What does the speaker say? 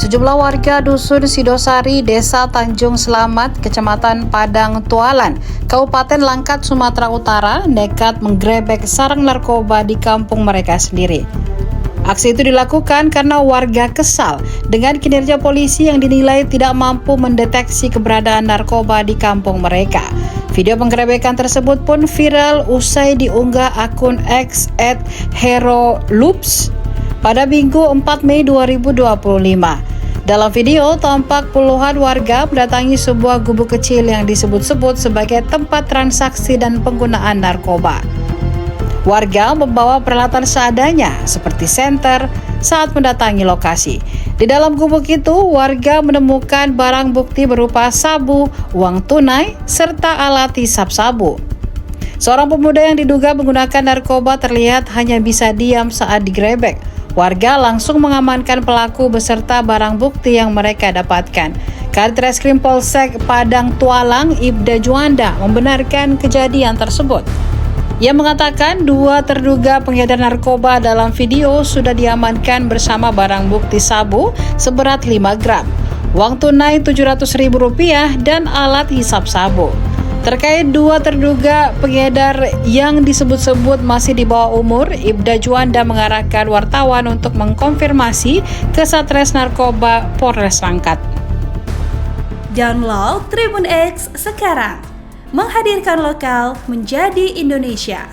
Sejumlah warga Dusun Sidosari, Desa Tanjung Selamat, Kecamatan Padang Tualan, Kabupaten Langkat, Sumatera Utara, nekat menggerebek sarang narkoba di kampung mereka sendiri. Aksi itu dilakukan karena warga kesal dengan kinerja polisi yang dinilai tidak mampu mendeteksi keberadaan narkoba di kampung mereka. Video penggerebekan tersebut pun viral usai diunggah akun X @HeroLoops pada Minggu 4 Mei 2025. Dalam video, tampak puluhan warga mendatangi sebuah gubuk kecil yang disebut-sebut sebagai tempat transaksi dan penggunaan narkoba. Warga membawa peralatan seadanya seperti senter saat mendatangi lokasi. Di dalam gubuk itu, warga menemukan barang bukti berupa sabu, uang tunai, serta alat hisap sabu. Seorang pemuda yang diduga menggunakan narkoba terlihat hanya bisa diam saat digerebek. Warga langsung mengamankan pelaku beserta barang bukti yang mereka dapatkan. Kadit Reskrim Polsek Padang Tualang, Ibda Juanda, membenarkan kejadian tersebut. Ia mengatakan 2 terduga pengedar narkoba dalam video sudah diamankan bersama barang bukti sabu seberat 5 gram, uang tunai Rp700.000 dan alat hisap sabu. Terkait 2 terduga pengedar yang disebut-sebut masih di bawah umur, Ibda Juanda mengarahkan wartawan untuk mengkonfirmasi ke Satres Narkoba Polres Langkat. Download Tribun X sekarang, menghadirkan lokal menjadi Indonesia.